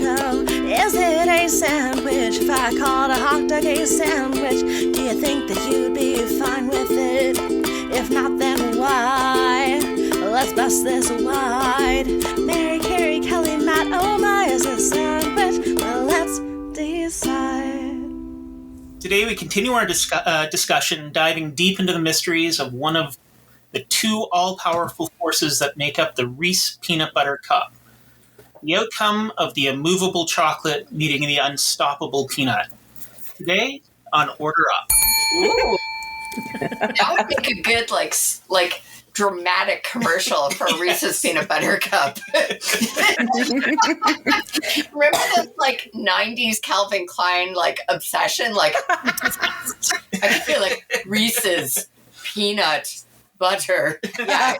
show. Is it a sandwich? If I called a hot dog a sandwich, do you think that you'd be fine with it? If not, then why? Let's bust this wide. Mary, Carrie, Kelly, Matt, oh my, is it a sandwich? Well, let's decide. Today we continue our discussion, diving deep into the mysteries of one of the two all-powerful forces that make up the Reese Peanut Butter Cup. The outcome of the immovable chocolate meeting the unstoppable peanut. Today on Order Up. Ooh. That would make a good, like dramatic commercial for Reese's Peanut Butter Cup. Remember this, 90s Calvin Klein, obsession? I feel like Reese's Peanut Butter. Yeah.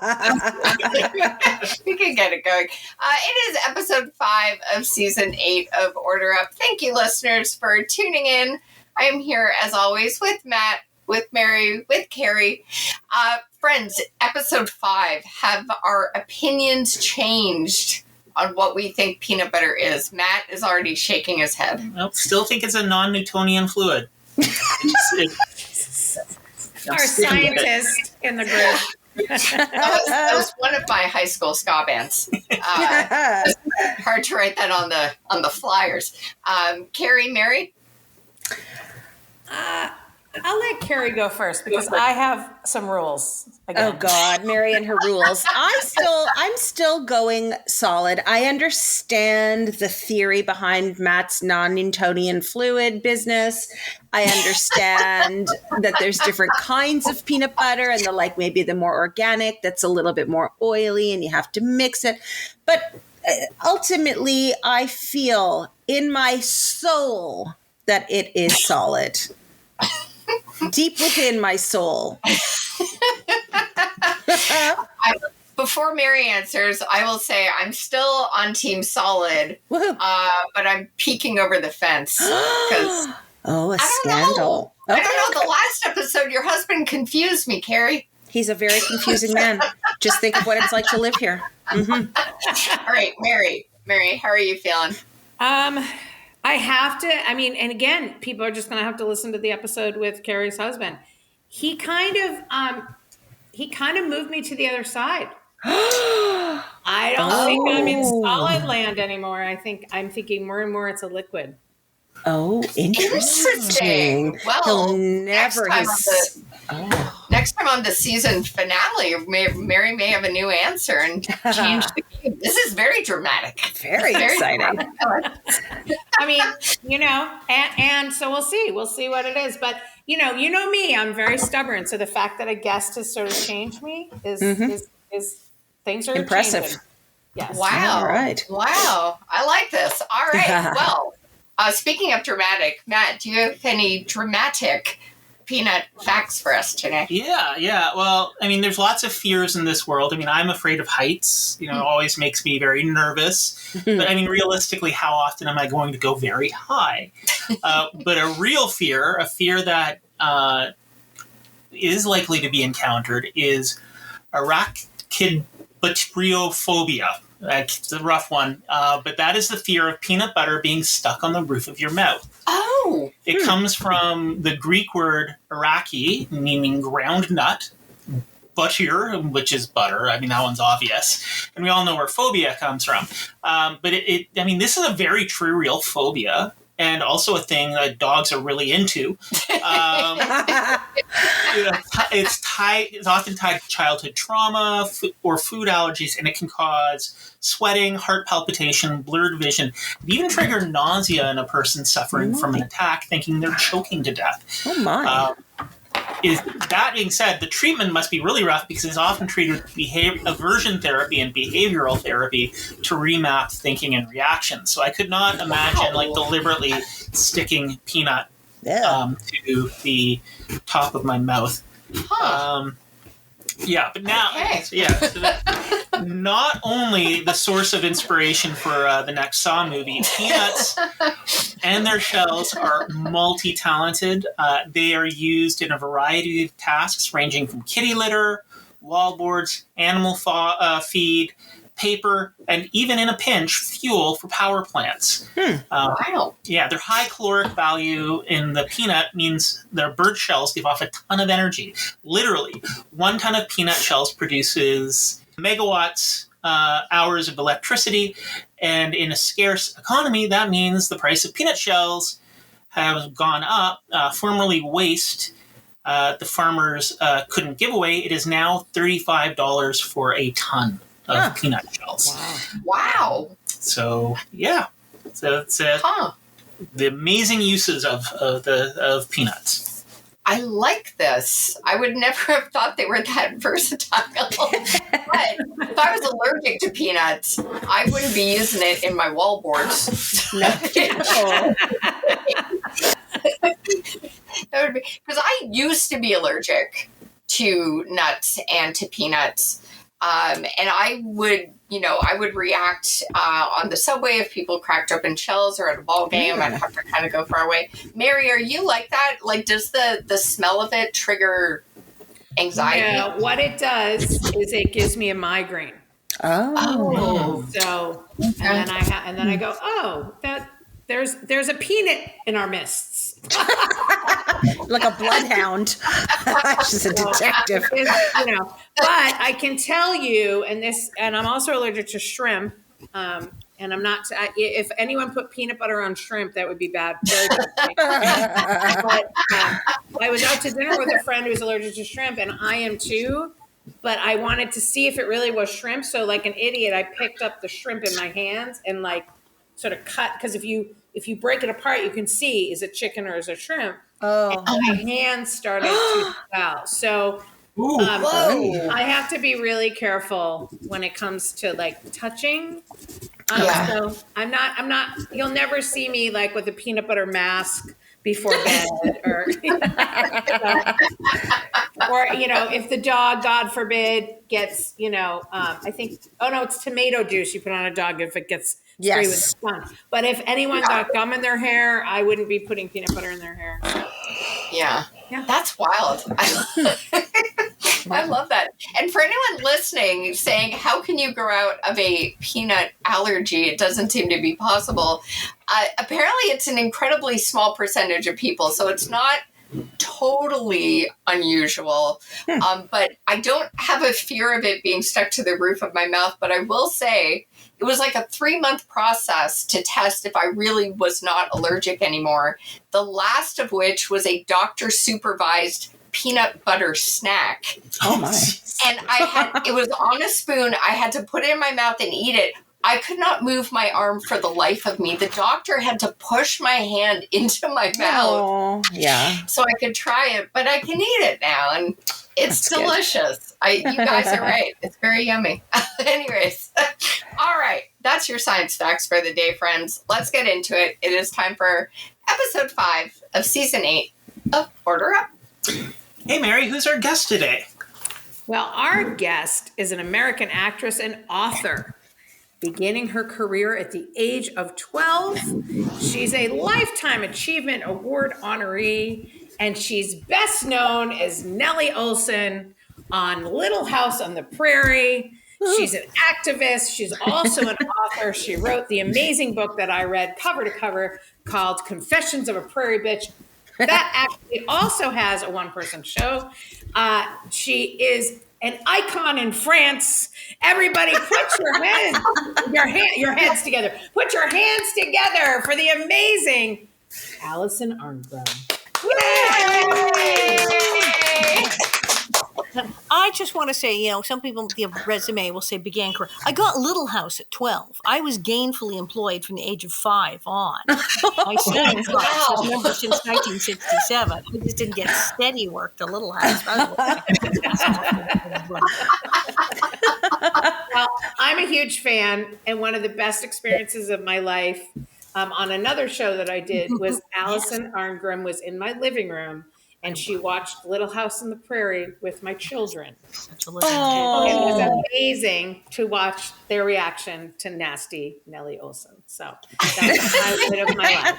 We can get it going. It is episode 5 of season 8 of Order Up. Thank you, listeners, for tuning in. I am here, as always, with Matt, with Mary, with Carrie. Friends, episode 5, have our opinions changed on what we think peanut butter is? Matt is already shaking his head. Nope, still think it's a non-Newtonian fluid. Our scientist in the group. That was one of my high school ska bands. Hard to write that on the flyers. Carrie, Mary? I'll let Carrie go first because I have some rules. Again. Oh God, Mary and her rules. I'm still going solid. I understand the theory behind Matt's non-Newtonian fluid business. I understand that there's different kinds of peanut butter and maybe the more organic that's a little bit more oily and you have to mix it. But ultimately, I feel in my soul that it is solid. Deep within my soul. Before Mary answers, I will say I'm still on Team Solid, but I'm peeking over the fence. Oh, a scandal. I don't know. The last episode, your husband confused me, Carrie. He's a very confusing man. Just think of what it's like to live here. Mm-hmm. All right, Mary, how are you feeling? I have to, and again, people are just going to have to listen to the episode with Carrie's husband. He kind of moved me to the other side. I don't think I'm in solid land anymore. I'm thinking more and more it's a liquid. Oh, interesting. Well, he'll never next time on the season finale, Mary may have a new answer and change the game. This is very dramatic. Very exciting. And so we'll see. We'll see what it is. But, you know me, I'm very stubborn. So the fact that a guest has sort of changed me is things are impressive. Changing. Yes. Wow. All right. Wow. I like this. All right. Well, speaking of dramatic, Matt, do you have any dramatic peanut facts for us today? Yeah. Well, there's lots of fears in this world. I'm afraid of heights. It always makes me very nervous. But realistically, how often am I going to go very high? But a real fear, a fear that is likely to be encountered, is arachidopterophobia. It's a rough one, but that is the fear of peanut butter being stuck on the roof of your mouth. Oh! It comes from the Greek word arachie, meaning ground nut, butter, which is butter. That one's obvious. And we all know where phobia comes from. But this is a very true, real phobia. And also a thing that dogs are really into. It's often tied to childhood trauma or food allergies, and it can cause sweating, heart palpitation, blurred vision, and even trigger nausea in a person suffering from an attack, thinking they're choking to death. Oh my! That being said, the treatment must be really rough because it's often treated with aversion therapy and behavioral therapy to remap thinking and reactions. So I could not imagine deliberately sticking peanut to the top of my mouth. But now, not only the source of inspiration for the next Saw movie, peanuts and their shells are multi-talented. They are used in a variety of tasks ranging from kitty litter, wallboards, animal feed, paper, and even in a pinch, fuel for power plants. Wow. Yeah, their high caloric value in the peanut means their bird shells give off a ton of energy. Literally, 1 ton of peanut shells produces megawatts hours of electricity, and in a scarce economy, that means the price of peanut shells have gone up. Formerly waste, the farmers couldn't give away. It is now $35 for a ton of peanut shells. Wow. So yeah, so it's the amazing uses of peanuts. I like this. I would never have thought they were that versatile. But if I was allergic to peanuts, I wouldn't be using it in my wall boards. That would be because I used to be allergic to nuts and to peanuts. And I would react on the subway if people cracked open shells, or at a ball game. I'd have to kind of go far away. Mary, are you like that? Like, does the smell of it trigger anxiety? Yeah, what it does is it gives me a migraine. Oh. So, and then I go, oh, there's a peanut in our mists. Like a bloodhound. She's a detective. But I can tell you, and I'm also allergic to shrimp. And I'm not. If anyone put peanut butter on shrimp, that would be bad. Very bad. But I was out to dinner with a friend who's allergic to shrimp, and I am too. But I wanted to see if it really was shrimp. So, like an idiot, I picked up the shrimp in my hands and sort of cut, because if you break it apart, you can see, is it chicken or is it shrimp? Oh. And my hands started to swell. So I have to be really careful when it comes to touching. So I'm not, you'll never see me with a peanut butter mask before bed or if the dog, God forbid, gets, I think, it's tomato juice you put on a dog if it gets sprayed with sun. But if anyone got gum in their hair, I wouldn't be putting peanut butter in their hair. Yeah. That's wild. I love that. And for anyone listening saying, how can you grow out of a peanut allergy? It doesn't seem to be possible. Apparently, it's an incredibly small percentage of people, so it's not totally unusual. But I don't have a fear of it being stuck to the roof of my mouth. But I will say it was like a 3-month process to test if I really was not allergic anymore. The last of which was a doctor-supervised peanut butter snack. Oh my. And it was on a spoon. I had to put it in my mouth and eat it. I could not move my arm for the life of me. The doctor had to push my hand into my mouth. So I could try it, but I can eat it now, and it's delicious. You guys are right. It's very yummy. Anyways, all right. That's your science facts for the day, friends. Let's get into it. It is time for episode 5 of season 8 of Order Up. Hey, Mary, who's our guest today? Well, our guest is an American actress and author. Beginning her career at the age of 12, she's a Lifetime Achievement Award honoree, and she's best known as Nellie Oleson on Little House on the Prairie. She's an activist. She's also an author. She wrote the amazing book that I read cover to cover called Confessions of a Prairie Bitch. That actually also has a one-person show. She is an icon in France. Everybody put your heads together. Put your hands together for the amazing Alison Arngrim. Yay! I just want to say, some people, the resume will say began career. I got Little House at 12. I was gainfully employed from the age of 5 on. My son was a member since 1967. I just didn't get steady work to Little House. Well, I'm a huge fan, and one of the best experiences of my life on another show that I did was Alison Arngrim was in my living room, and she watched Little House on the Prairie with my children. It was amazing to watch their reaction to nasty Nellie Oleson. So that's the highlight of my life.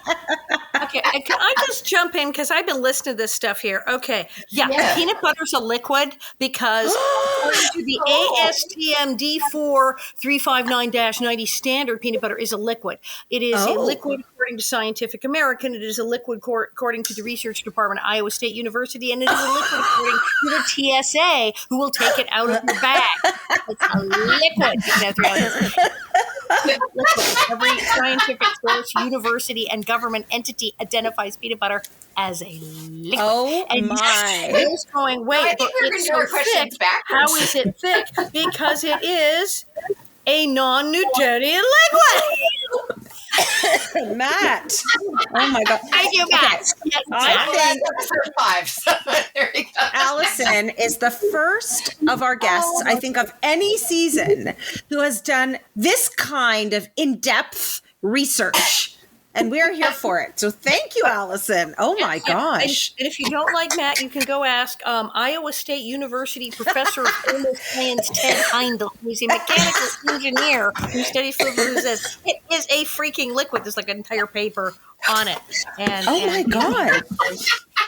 Okay, can I just jump in because I've been listening to this stuff here? Okay, Yeah. peanut butter's a liquid because according to the ASTM D4 359-90 standard, peanut butter is a liquid. It is a liquid according to Scientific American. It is a liquid according to the research department at Iowa State University, and it is a liquid according to the TSA, who will take it out of your bag. It's a liquid. You know, 3 ounces. Every scientific source, university, and government entity identifies peanut butter as a liquid. Oh and my! It's going, wait, I think we're it's going to do our so questions thick. backwards. How is it thick? Because it is a non-Newtonian liquid. Matt. Oh my God. Thank you, Matt. Yes, I think Episode 5. So there we go. Allison is the first of our guests, I think, of any season who has done this kind of in-depth research. And we're here for it. So thank you, Allison. Oh my gosh. And if you don't like Matt, you can go ask Iowa State University professor of thermal science Ted Heindel. He's a mechanical engineer who studies fluid, who says it is a freaking liquid. There's like an entire paper on it. And My God.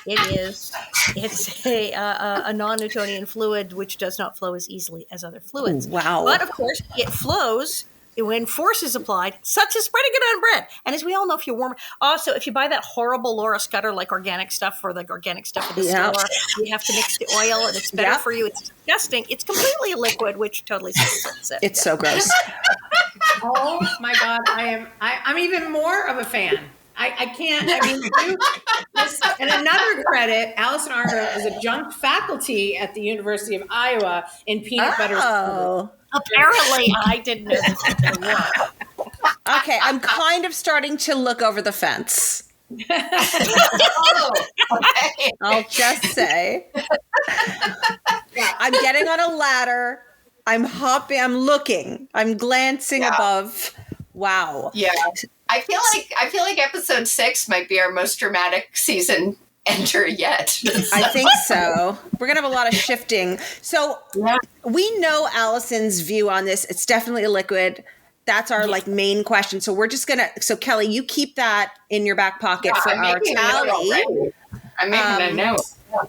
It is. It's a non-Newtonian fluid which does not flow as easily as other fluids. Wow. But of course, it flows when force is applied, such as spreading it on bread. And as we all know, if you warm, also if you buy that horrible Laura Scudder like organic stuff for the organic stuff in the store, you have to mix the oil, and it's better for you. It's disgusting. It's completely a liquid, which totally sucks it. It's so gross. Oh my God, I'm even more of a fan. I can't. I mean, and another credit, Alison Arngrim is adjunct faculty at the University of Iowa in peanut butter. Apparently, I didn't know this was going to work. Okay, I'm kind of starting to look over the fence. I'll just say. I'm getting on a ladder. I'm hopping. I'm looking. I'm glancing above. Wow. Yeah. I feel like episode 6 might be our most dramatic season enter yet. I think so. We're going to have a lot of shifting. So we know Allison's view on this. It's definitely a liquid. That's our main question. So we're just going to, so Kelly, you keep that in your back pocket for our tally. I'm making a note.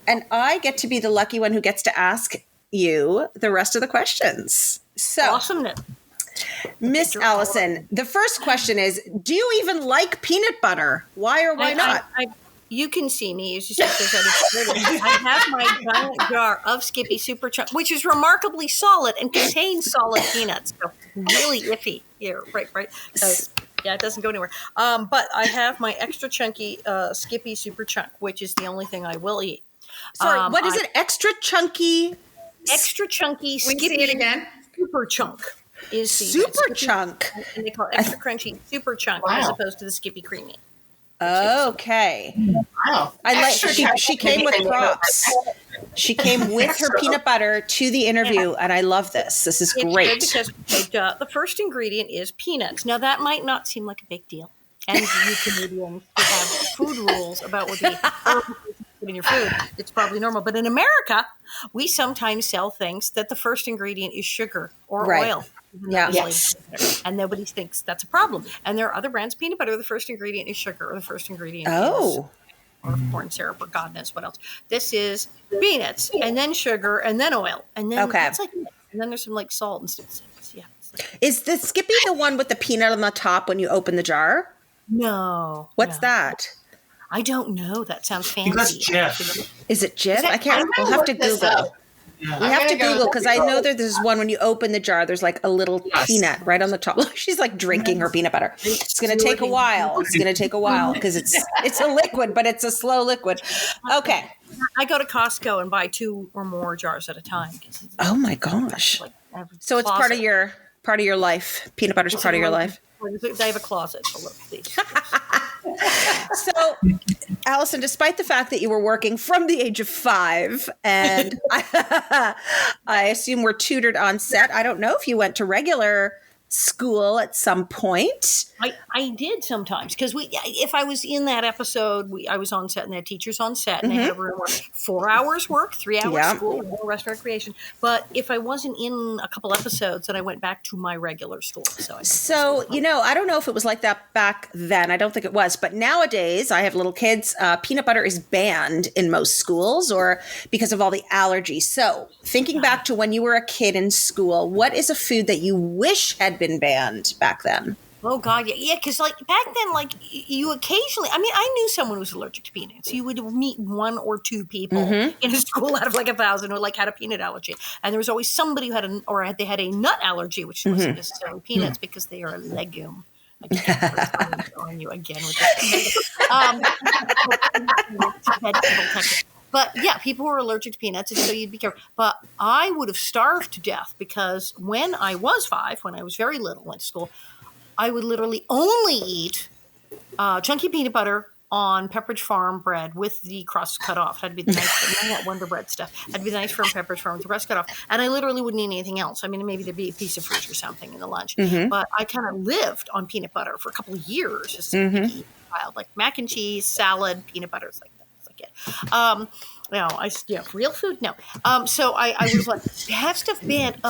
And I get to be the lucky one who gets to ask you the rest of the questions. So Awesomeness. Miss Allison, the first question is, do you even like peanut butter? Why or why not? You can see me, as you said, I have my giant jar of Skippy Super Chunk, which is remarkably solid and contains solid peanuts. So really iffy here, right? It doesn't go anywhere. But I have my extra chunky Skippy Super Chunk, which is the only thing I will eat. Sorry, what is it? Extra chunky? Extra chunky Skippy Say it again. Super Chunk. Is the Super Chunk. And they call it extra crunchy Super Chunk as opposed to the Skippy Creamy. Okay. Wow. I like she came with props. She came with her peanut butter to the interview, and I love this. This is great. Because the first ingredient is peanuts. Now that might not seem like a big deal, and you Canadians who have food rules about what the in your food, it's probably normal. But in America, we sometimes sell things that the first ingredient is sugar or oil. Yeah. Yes. And nobody thinks that's a problem. And there are other brands, peanut butter, the first ingredient is sugar, or the first ingredient is or corn syrup, or God knows what else. This is peanuts, and then sugar, and then oil, and then it's like, and then there's some like salt and stuff. Yeah. Is the Skippy the one with the peanut on the top when you open the jar? No. What's that? I don't know. That sounds fancy. That's Jif. Is it Jif? I can't. We'll have to Google. Yeah. We have to Google because I know that there's one when you open the jar, there's like a little peanut right on the top. She's like drinking her peanut butter. It's going to take a while. It's going to take a while because it's a liquid, but it's a slow liquid. Okay. I go to Costco and buy 2 or more jars at a time. Oh my gosh. So it's part of your life. Peanut butter's part of your life. I have a closet full of these. So, Allison, despite the fact that you were working from the age of 5, and I assume were tutored on set, I don't know if you went to regular school at some point. I did sometimes because if I was in that episode, I was on set and they had teachers on set and they had a room where 4 hours work, 3 hours school, and the rest recreation. But if I wasn't in a couple episodes, then I went back to my regular school. So I don't know if it was like that back then. I don't think it was. But nowadays, I have little kids. Peanut butter is banned in most schools or because of all the allergies. So thinking back to when you were a kid in school, what is a food that you wish had been banned back then? Oh God, yeah, because like back then, like you occasionally, I mean, I knew someone who was allergic to peanuts. You would meet 1 or 2 people in a school out of like 1,000 who like had a peanut allergy, and there was always somebody who had they had a nut allergy, which wasn't necessarily peanuts because they are a legume. I can't on you again with this. But yeah, people were allergic to peanuts, and so you'd be careful. But I would have starved to death because when I was 5, when I was very little, went to school, I would literally only eat chunky peanut butter on Pepperidge Farm bread with the crust cut off. Had to be the nice, that Wonder Bread stuff. Had to be the nice from Pepperidge Farm with the crust cut off. And I literally wouldn't eat anything else. I mean, maybe there'd be a piece of fruit or something in the lunch. But I kind of lived on peanut butter for a couple of years, just a picky child, like mac and cheese, salad, peanut butter, it's like that. It's like it. No, real food, no. So I was like, have stuff banned.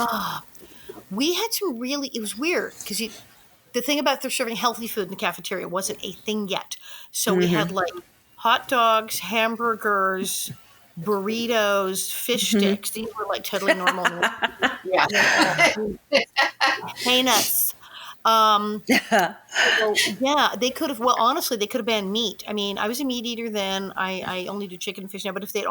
We had some really, it was weird because the thing about they're serving healthy food in the cafeteria wasn't a thing yet. So we had like hot dogs, hamburgers, burritos, fish sticks. These were like totally normal. Peanuts. They could have. Well, honestly, they could have banned meat. I mean, I was a meat eater then. I only do chicken and fish now. But if they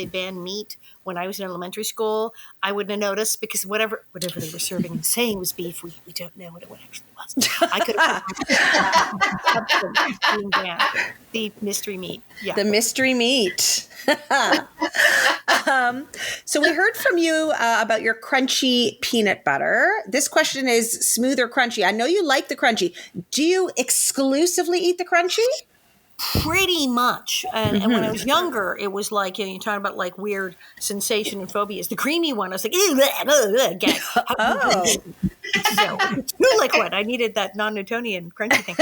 banned meat when I was in elementary school, I wouldn't have noticed because whatever they were serving and saying was beef, we don't know what it actually was. I could have the mystery meat. Yeah, the mystery meat. So we heard from you about your crunchy peanut butter. This question is smooth or crunchy. I know you like the crunchy. Do you exclusively eat the crunchy? Pretty much. And when I was younger, it was like, you're talking about like weird sensation and phobias. The creamy one, I was like, gag. So it's too liquid. I needed that non-Newtonian crunchy thing.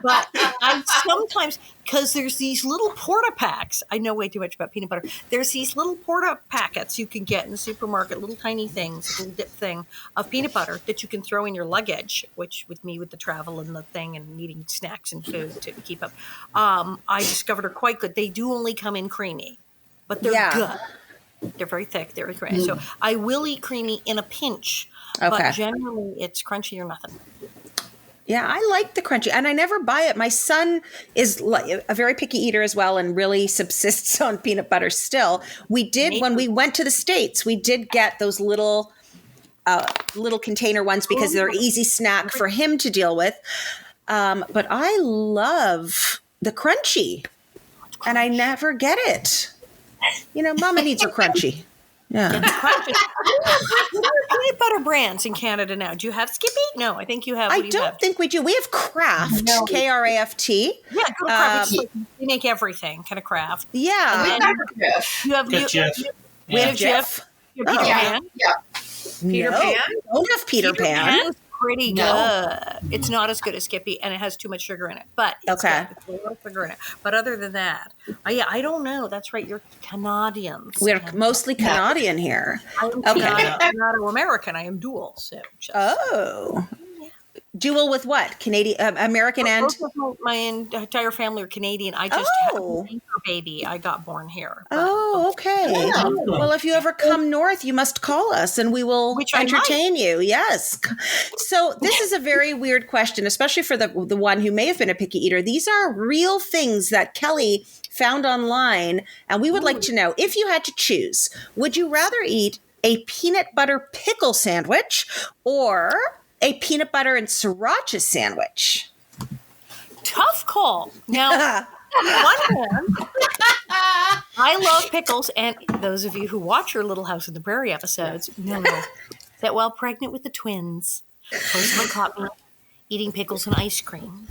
But I sometimes, because there's these little porta packs. I know way too much about peanut butter. There's these little porta packets you can get in the supermarket, little tiny things, little dip thing of peanut butter that you can throw in your luggage, which with me with the travel and the thing and eating snacks and food to keep up. I discovered are quite good. They do only come in creamy, but they're good. They're very thick. They're creamy. So I will eat creamy in a pinch, but generally it's crunchy or nothing. Yeah, I like the crunchy, and I never buy it. My son is a very picky eater as well and really subsists on peanut butter still. We did, when we went to the States, we did get those little container ones because they're easy snack for him to deal with. But I love the crunchy, and I never get it. You know, Mama needs her crunchy. Yeah. Peanut butter brands in Canada now. Do you have Skippy? No, I think you have. I don't think we do. We have Kraft, Kraft. Yeah, go to Kraft. They make everything, kind of Kraft. Yeah. You have Jif. We have Jif. Peter Pan. Yeah. Peter Pan. We don't have Peter Pan. Pan's pretty good. It's not as good as Skippy, and it has too much sugar in it. But it's good. It's a lot of sugar in it. But other than that, I don't know. That's right. You're Canadians. We're mostly Canadian here. I'm Canado-American. I am dual. So dual with what? Canadian, American, and my entire family are Canadian. I just have a baby. I got born here. Okay. Yeah. Well, if you ever come north, you must call us, and we will entertain you. Yes. So this is a very weird question, especially for the one who may have been a picky eater. These are real things that Kelly found online, and we would like to know, if you had to choose, would you rather eat a peanut butter pickle sandwich or a peanut butter and sriracha sandwich? Tough call. Now, on one hand, I love pickles, and those of you who watch your Little House on the Prairie episodes know that while pregnant with the twins, Rosamund caught me eating pickles and ice cream.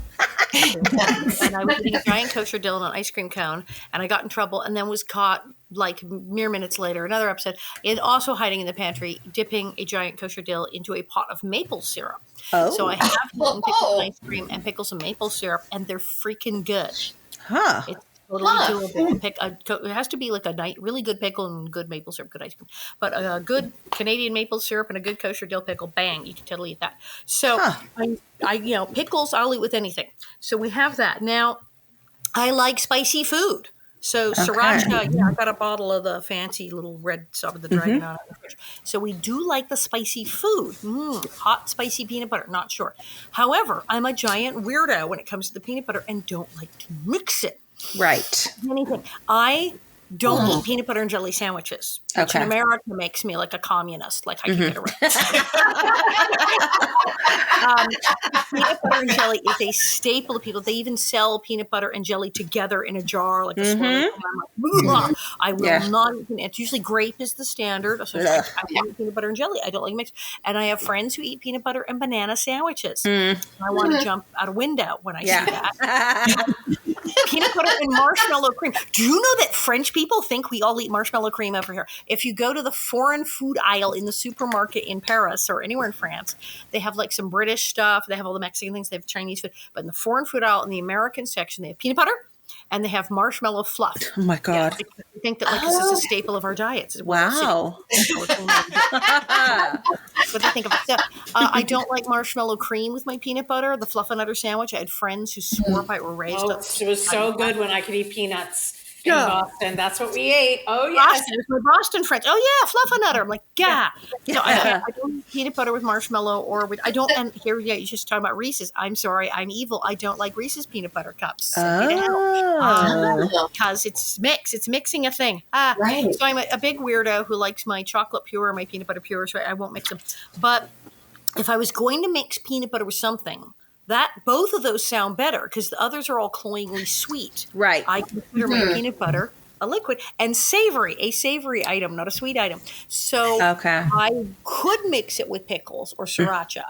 And I was eating a giant kosher dill on an ice cream cone, and I got in trouble, and then was caught like mere minutes later, another episode, and also hiding in the pantry, dipping a giant kosher dill into a pot of maple syrup. Oh. So I have eaten pickles and ice cream and pickles and maple syrup, and they're freaking good. Huh. It's totally doable. It has to be like a really good pickle and good maple syrup, good ice cream. But a good Canadian maple syrup and a good kosher dill pickle, bang, you can totally eat that. So I pickles, I'll eat with anything. So we have that. Now, I like spicy food. So sriracha, I got a bottle of the fancy little red stuff with the dragon on it. So we do like the spicy food. Hot, spicy peanut butter, not sure. However, I'm a giant weirdo when it comes to the peanut butter and don't like to mix it. Right. Anything. I don't eat peanut butter and jelly sandwiches, which in America makes me like a communist. Like I can get around. Peanut butter and jelly is a staple of people. They even sell peanut butter and jelly together in a jar, like a swirly. I will not. It's usually grape is the standard. So I eat peanut butter and jelly. I don't like mix. And I have friends who eat peanut butter and banana sandwiches. I want to jump out a window when I see that. Peanut butter and marshmallow cream. Do you know that French people think we all eat marshmallow cream over here? If you go to the foreign food aisle in the supermarket in Paris or anywhere in France, they have like some British stuff. They have all the Mexican things. They have Chinese food. But in the foreign food aisle, in the American section, they have peanut butter and they have marshmallow fluff. Oh my God. Yeah, they think that like this is a staple of our diets. Wow. What they think of it. So, I don't like marshmallow cream with my peanut butter. The fluff and butter sandwich. I had friends who swore by it were raised up. It was so good when I could eat peanuts in Boston. That's what we ate. Oh yes, Boston, my Boston friends. Oh yeah, fluffernutter. I'm like, yeah. No, I don't eat peanut butter with marshmallow or with. I don't. And here, you just talking about Reese's. I'm sorry, I'm evil. I don't like Reese's peanut butter cups. Because it's mixed. It's mixing a thing. Right. So I'm a big weirdo who likes my chocolate pure, my peanut butter pure. So I won't mix them. But if I was going to mix peanut butter with something, both of those sound better because the others are all cloyingly sweet. Right. I consider my peanut butter a liquid and savory, a savory item, not a sweet item. So I could mix it with pickles or sriracha.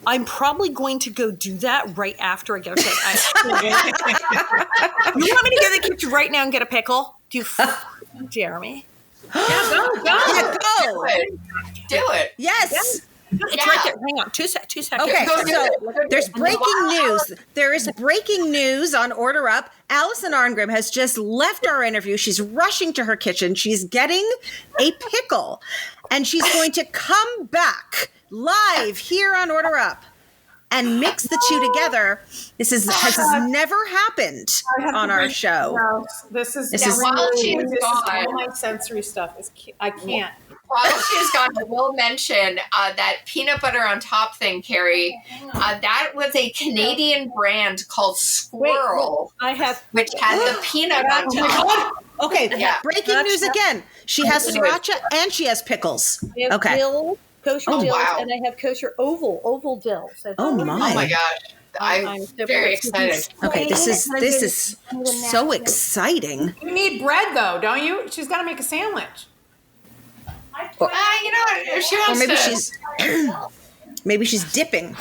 I'm probably going to go do that right after I get a pickle. You want me to go to the kitchen right now and get a pickle? Do you, Jeremy? go. Do it. Yes. It's right there. Hang on. Two seconds. Okay, so there's breaking news. There is breaking news on Order Up. Alison Arngrim has just left our interview. She's rushing to her kitchen. She's getting a pickle, and she's going to come back live here on Order Up and mix the two together. This has never happened on our show. This is while she's gone. All my sensory stuff. I can't. While she's gone, I will mention that peanut butter on top thing, Carrie. That was a Canadian brand called Squirrel, which had the peanut on top. Okay, breaking news again. She has sriracha and she has pickles. I have dill, kosher dills, and I have kosher oval dills. Oh my gosh. I'm very excited. Okay, this is so exciting. You need bread though, don't you? She's got to make a sandwich. You know what? If she wants maybe she's dipping.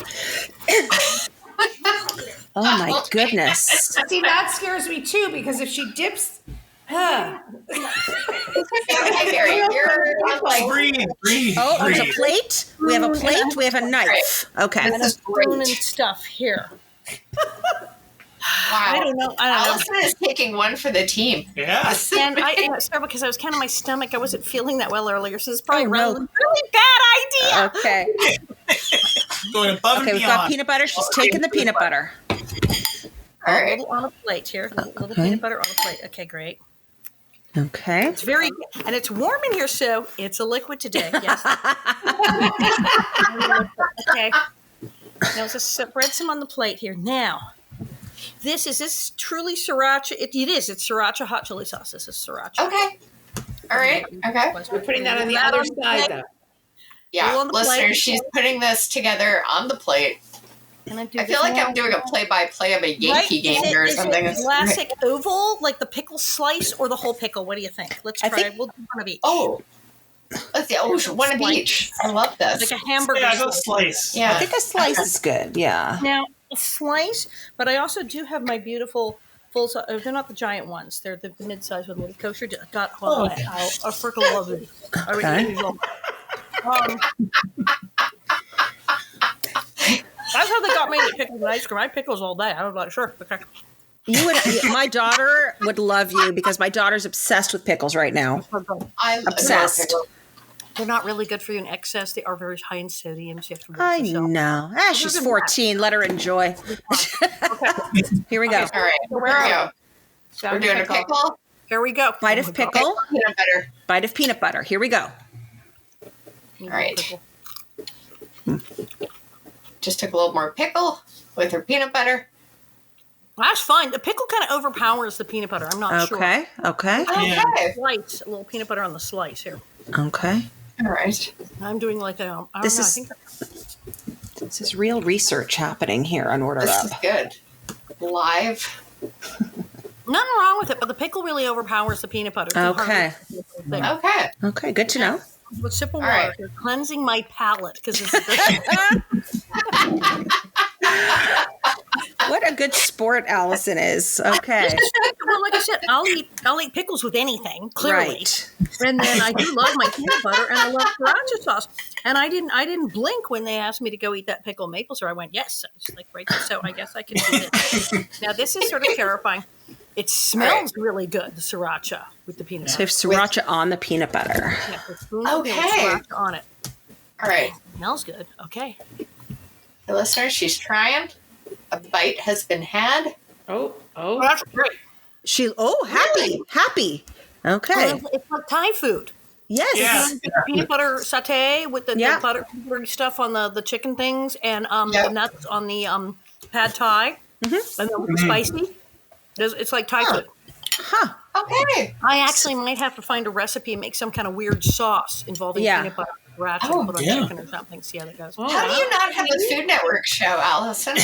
Oh my goodness! See, that scares me too because if she dips, Carrie, breathe. Oh, there's a plate. We have a plate. We have a knife. Okay, and a spoon and stuff here. Wow. I don't know. Alison is taking one for the team. Yeah. And because I was kind of my stomach, I wasn't feeling that well earlier, so it's probably a really bad idea. Okay. Going above and beyond. We've got peanut butter. She's taking the peanut butter. All right. A little on a plate here. A little peanut butter on a plate. Okay, great. Okay. It's very and it's warm in here, so it's a liquid today. Yes. Okay. Now just spread some on the plate here. Now. Is this truly sriracha? It is. It's sriracha hot chili sauce. This is sriracha. Okay. All right. Okay. We're putting that on the other side, though. Yeah, listeners, she's putting this together on the plate. And I feel like I'm doing a play-by-play of a Yankee game here or something. Is it classic oval, like the pickle slice, or the whole pickle? What do you think? Let's try. We'll do one of each. Oh. Let's see. Oh, one of each. I love this. Like a hamburger. Yeah, I go slice. Yeah. I think a slice is good. Yeah. Now, slice, but I also do have my beautiful full size. They're not the giant ones. They're the mid-size with a little kosher. God, hold on. I freaking love these. Okay. That's how they got me to pickles and ice cream. I had pickles all day. I was like, sure, okay. My daughter would love you because my daughter's obsessed with pickles right now. I love Obsessed. pickles. They're not really good for you in excess. They are very high in sodium, so you have to watch I yourself. know. She's 14. Let her enjoy. Here we go. All right, here we go. We're doing a pickle. Here we go. Bite of pickle. Peanut butter. Bite of peanut butter. Here we go. All right. Just took a little more pickle with her peanut butter. That's fine. The pickle kind of overpowers the peanut butter. I'm not sure. Okay. Okay. Slice a little peanut butter on the slice here. Okay. All right. I'm doing like a. I don't This know. is- I think This is real research happening here on Order This Up. is good. Live. nothing wrong with it, but the pickle really overpowers the peanut butter. Okay. Okay. Okay. Good to know. With sip of All water, right. you're cleansing my palate because it's. What a good sport Allison is. Okay. Well, like I said, I'll eat pickles with anything, clearly. Right. And then I do love my peanut butter and I love sriracha sauce. And I didn't blink when they asked me to go eat that pickle maple syrup. I went, yes. I was like, right there. So I guess I can do this. Now this is sort of terrifying. It smells really good, the sriracha with the peanut So butter. we have sriracha on the peanut butter. Yeah, with spoonful of Okay. sriracha on it. All right. Smells good. Okay. The listeners, she's trying. A bite has been had. Oh. That's great. Happy. Okay. It's like Thai food. Yes. Yeah. Peanut butter satay with the Yeah. buttery stuff on the chicken things and Yeah. the nuts on the pad thai and then spicy. It's like Thai food. Huh. Okay. I actually might have to find a recipe and make some kind of weird sauce involving Yeah. peanut butter, sriracha, Oh, and put on yeah. chicken or something. See how that goes. Oh. How do you not have a Food Network show, Allison?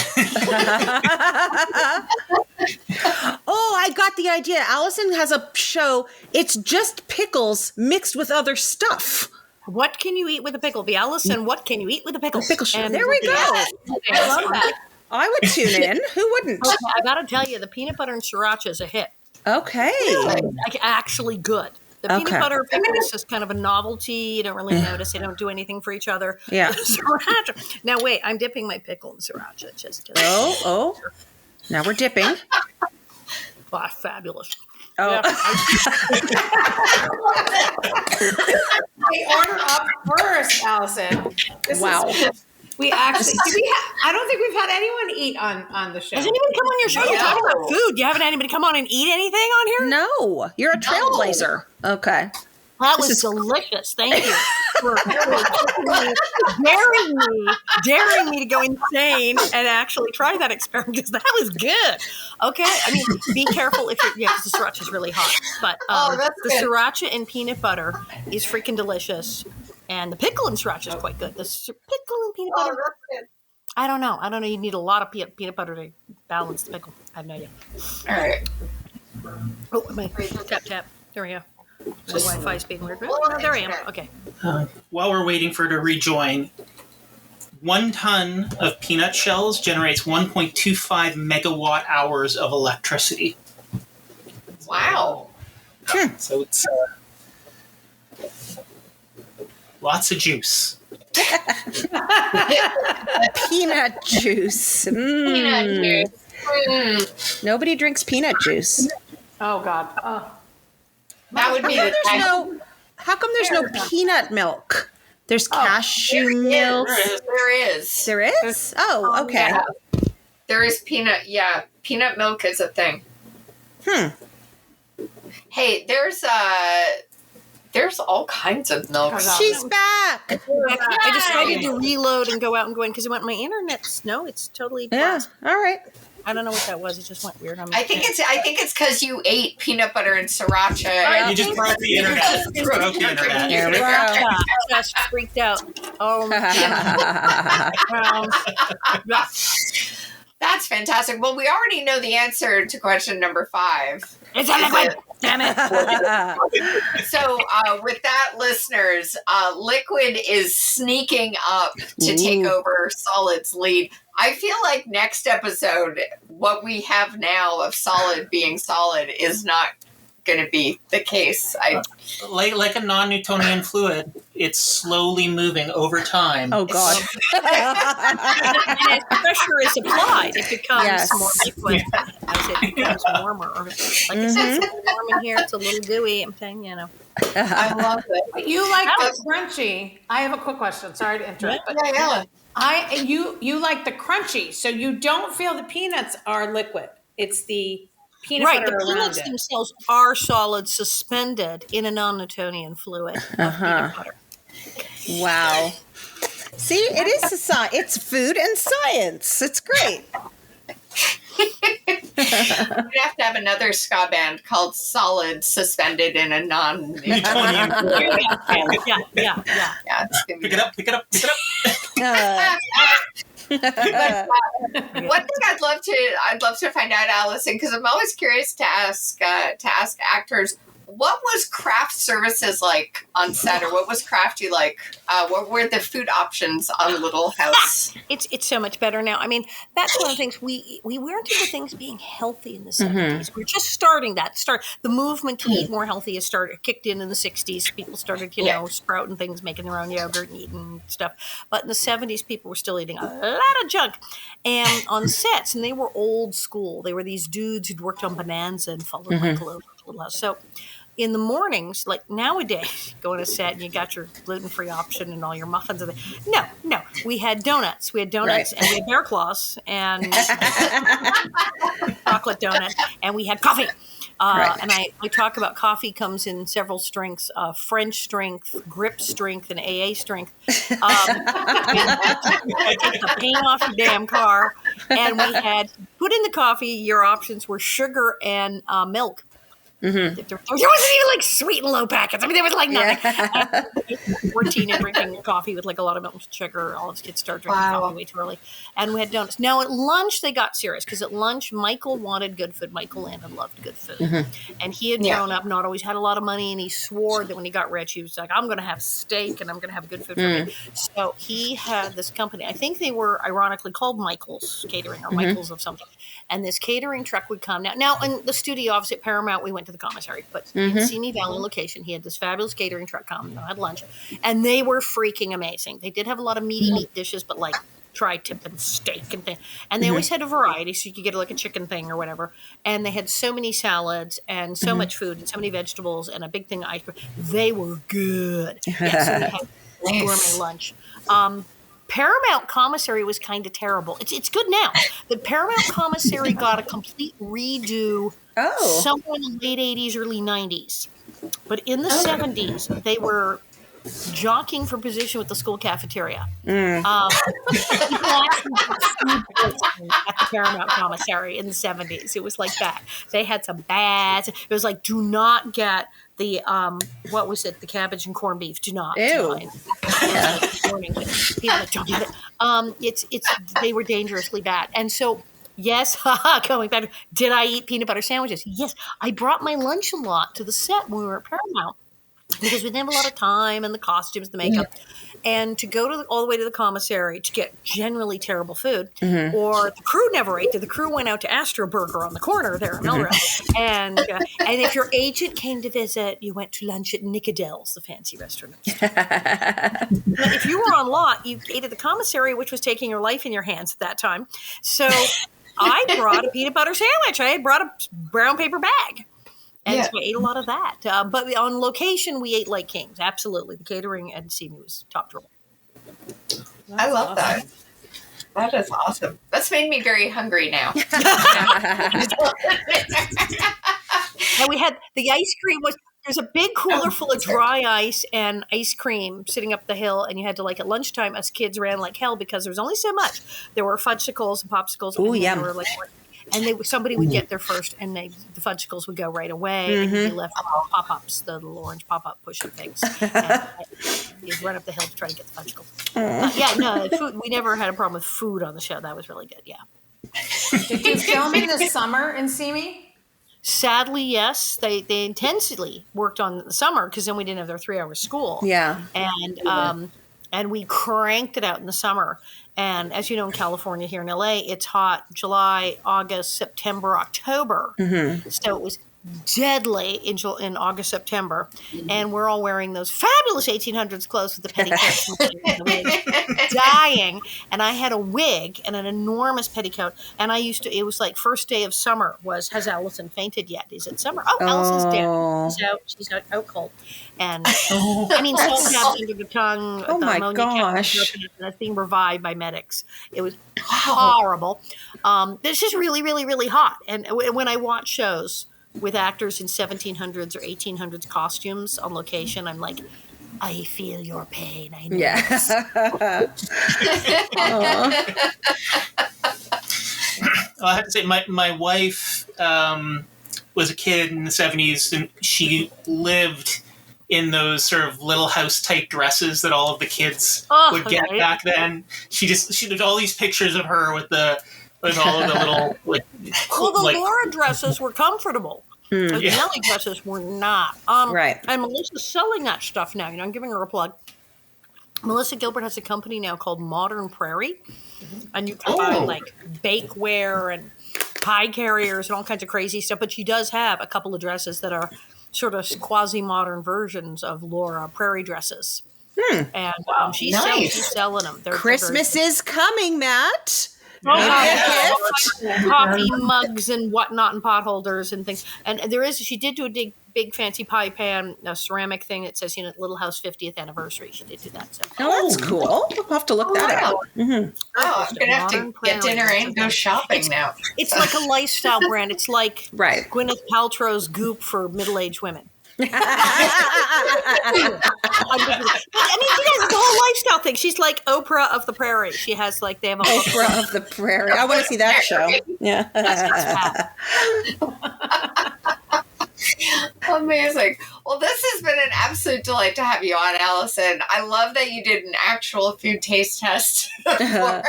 Oh, I got the idea. Allison has a show. It's just pickles mixed with other stuff. What can you eat with a pickle? The Allison, what can you eat with a pickle? Pickle show. And There we go. I love that. I would tune in. Who wouldn't? Okay, I got to tell you, the peanut butter and sriracha is a hit. Okay. Actually good. The Okay. peanut butter pickle is just kind of a novelty. You don't really notice. They don't do anything for each other. Yeah. The sriracha. Now, wait, I'm dipping my pickle in sriracha. Just kidding. Oh. Now we're dipping. Wow, fabulous. Oh. Yeah. We order up first, Allison. Wow. We actually. I don't think we've had anyone eat on the show. Has anyone come on your show? You're No. talking about food. You haven't had anybody come on and eat anything on here? No, you're a trailblazer. Okay. That This was is- delicious. Thank you for daring me to go insane and actually try that experiment because that was good. Okay, I mean, be careful if you're because the sriracha is really hot, but that's the good. sriracha and peanut butter is freaking delicious, and the pickle and sriracha is quite good. The pickle and peanut butter. I don't know. You need a lot of peanut butter to balance the pickle. I have no idea. All right. Oh, my tap. There we go. My Wi-Fi is being weird. Oh, there I am. Okay. While we're waiting for her to rejoin, 1 ton of peanut shells generates 1.25 megawatt hours of electricity. Wow. So it's lots of juice. Peanut juice. Peanut juice. Nobody drinks peanut juice. Oh God. That would be the How come there's no peanut milk? There's cashew milk. There is. There is? Oh, okay. Yeah. There is peanut. Yeah, peanut milk is a thing. Hey, there's all kinds of milk. She's back. I decided to reload and go out and go in because it went my internet's it's totally Yeah. fast. All right. I don't know what that was. It just went weird on me. I think it's because you ate peanut butter and sriracha. You just broke the internet. You broke the internet. Here we go. Just freaked out. Oh, yeah. That's fantastic. Well, we already know the answer to question number 5. It's a liquid. Damn it. So, with that, listeners, Liquid is sneaking up to take over Solid's lead. I feel like next episode, what we have now of Solid being Solid is not going to be the case. Like a non-Newtonian fluid, it's slowly moving over time. Oh, God. And as pressure is applied, it becomes more liquid as it becomes warmer. Like I said, it's warm in here. It's a little gooey. I'm saying, I love it. You like the crunchy. I have a quick question. Sorry to interrupt. But you like the crunchy, so you don't feel the peanuts are liquid. It's the peanut butter the peanuts around it. themselves are solid, suspended in a non-Newtonian fluid of peanut butter. Wow. See, it is it's food and science. It's great. We have to have another ska band called Solid Suspended in a Non-Newtonian Fluid. Yeah. It's gonna be Pick it up. But, one thing I'd love to find out, Alison, because I'm always curious to ask actors, what was craft services like on set, or what was crafty like? What were the food options on Little House? It's so much better now. I mean, that's one of the things we weren't into things being healthy in the 70s. We're just starting that. The movement to eat more healthy has kicked in the 60s. People started, sprouting things, making their own yogurt and eating stuff. But in the 70s, people were still eating a lot of junk. And on sets, and they were old school. They were these dudes who'd worked on Bonanza and followed Michael over to Little House. So in the mornings, like nowadays, you go on a set and you got your gluten-free option and all your muffins. No. We had donuts. And we had bear claws and chocolate donut, and we had coffee. And I talk about coffee comes in several strengths: French strength, grip strength, and AA strength. Take the paint off your damn car. And we had put in the coffee. Your options were sugar and milk. There wasn't even like sweet and low packets. I mean, there was like nothing. 14 and drinking coffee with like a lot of milk and sugar. All of us kids start drinking coffee way too early. And we had donuts. Now at lunch, they got serious because at lunch, Michael wanted good food. Michael Landon loved good food. And he had grown up, not always had a lot of money. And he swore that when he got rich, he was like, I'm going to have steak and I'm going to have good food for me. So he had this company. I think they were ironically called Michael's Catering or Michael's of something. And this catering truck would come. Now in the studio, obviously at Paramount, we went to the commissary, but in Simi Valley location, he had this fabulous catering truck come. I had lunch, and they were freaking amazing. They did have a lot of meaty meat dishes, but like tri-tip and steak and things. And they always had a variety, so you could get like a chicken thing or whatever. And they had so many salads and so much food and so many vegetables and a big thing of ice cream. They were good. So we had gourmet lunch. Paramount Commissary was kind of terrible. It's good now. The Paramount Commissary got a complete redo somewhere in the late 80s, early 90s. But in the 70s, they were jockeying for position with the school cafeteria. People actually got food poisoning at the Paramount Commissary in the 70s. It was like that. They had some bad. It was like, do not get the what was it? The cabbage and corned beef. Do not. Ew. People like, don't get it. They were dangerously bad. And so, yes, going back. Did I eat peanut butter sandwiches? Yes, I brought my lunch a lot to the set when we were at Paramount because we didn't have a lot of time and the costumes, the makeup. And to go all the way to the commissary to get generally terrible food, or the crew never ate. The crew went out to Astro Burger on the corner there in Melrose. And if your agent came to visit, you went to lunch at Nicodell's, the fancy restaurant. But if you were on lot, you ate at the commissary, which was taking your life in your hands at that time. So I brought a peanut butter sandwich. I had brought a brown paper bag. And so I ate a lot of that. But on location, we ate like kings. Absolutely. The catering at Simi was top drawer. I love that. That is awesome. That's made me very hungry now. And we had the ice cream there's a big cooler full of dry ice and ice cream sitting up the hill. And you had to, like, at lunchtime, us kids ran like hell because there was only so much. There were fudgesicles and popsicles. Ooh, and yum. they were like, and somebody would get there first, and the fudgesicles would go right away, and they left pop-ups, the little orange pop-up pushing things. And you'd run up the hill to try to get the fudgesicles. Food. We never had a problem with food on the show. That was really good. Yeah. Did you film in the summer in Simi? Sadly, yes, they intensely worked on the summer because then we didn't have their 3 hour school. Yeah. And we cranked it out in the summer. And as you know, in California, here in LA, it's hot July, August, September, October. So it was deadly in August, September. And we're all wearing those fabulous 1800s clothes with the petticoats and the wig, dying. And I had a wig and an enormous petticoat. And it was like first day of summer has Alison fainted yet? Is it summer? Oh, Alison's dead. She's out cold. And salt tabs under the tongue. Oh the my ammonia gosh. and that's being revived by medics. It was horrible. It's just really, really, really hot. And when I watch shows with actors in 1700s or 1800s costumes on location, I'm like, I feel your pain. I know. Yeah. Well, I have to say, my wife was a kid in the 70s, and she lived in those sort of Little House type dresses that all of the kids would get back then. She did all these pictures of her with all of the little the Laura dresses were comfortable. The Nellie dresses were not. Right. And Melissa's selling that stuff now. I'm giving her a plug. Melissa Gilbert has a company now called Modern Prairie, and you can buy like bakeware and pie carriers and all kinds of crazy stuff. But she does have a couple of dresses that are sort of quasi-modern versions of Laura Prairie dresses. And she's selling them. Christmas is coming, Matt. Coffee mugs and whatnot and pot holders and things. And she did do a big fancy pie pan, a ceramic thing that says, Little House 50th anniversary. She did do that. So. Oh, that's cool. We'll have to look that up. I'm going to have to get dinner and go shopping now. It's like a lifestyle brand. It's like Gwyneth Paltrow's Goop for middle-aged women. She does the whole lifestyle thing. She's like Oprah of the Prairie. She has they have a Oprah of the Prairie. I want to see that show. Yeah. Amazing. Well, this has been an absolute delight to have you on, Alison. I love that you did an actual food taste test for us.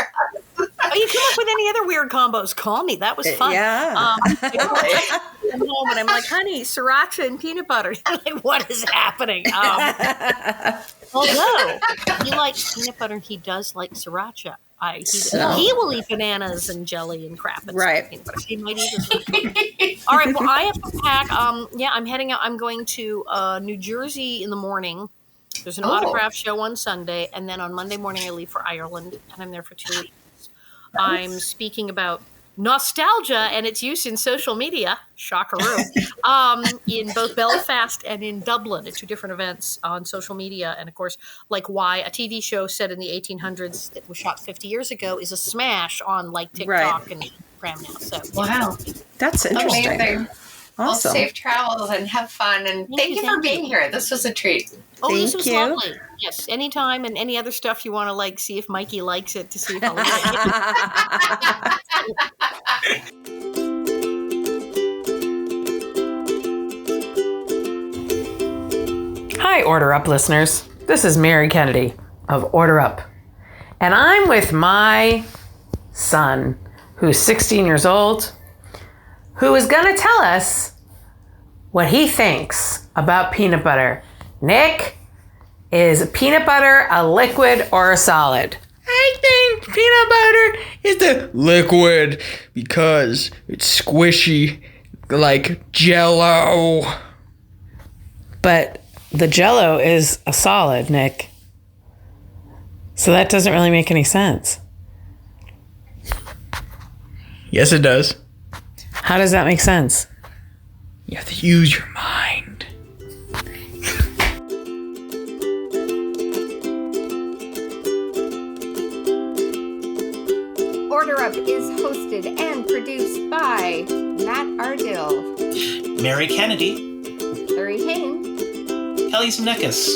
You come up with any other weird combos, call me. That was fun. Yeah. I'm home and I'm like, honey, siracha and peanut butter. I'm like, what is happening? Although he likes peanut butter, he does like siracha. He will eat bananas and jelly and crap. And stuff. He might eat this. All right. Well, I have to pack. I'm heading out. I'm going to New Jersey in the morning. There's an autograph show on Sunday, and then on Monday morning I leave for Ireland, and I'm there for 2 weeks. I'm speaking about nostalgia and its use in social media, shockaroo, in both Belfast and in Dublin at 2 different events on social media. And of course, why a TV show set in the 1800s that was shot 50 years ago is a smash on TikTok and Instagram now. So wow, that's interesting. Amazing. Awesome. Well, safe travels and have fun. And thank you for being here. This was a treat. Oh, this was lovely. Yes, anytime, and any other stuff you want to see if Mikey likes it to see if I'll like it. Hi, Order Up listeners. This is Mary Kennedy of Order Up. And I'm with my son, who's 16 years old, who is going to tell us what he thinks about peanut butter. Nick, is peanut butter a liquid or a solid? I think peanut butter is the liquid because it's squishy like Jell-O. But the Jell-O is a solid, Nick. So that doesn't really make any sense. Yes, it does. How does that make sense? You have to use your mind. Order Up is hosted and produced by Matt Ardill, Mary Kennedy, Larry Hayne, Kelly Zemeckis.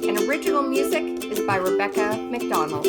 And original music is by Rebecca McDonald.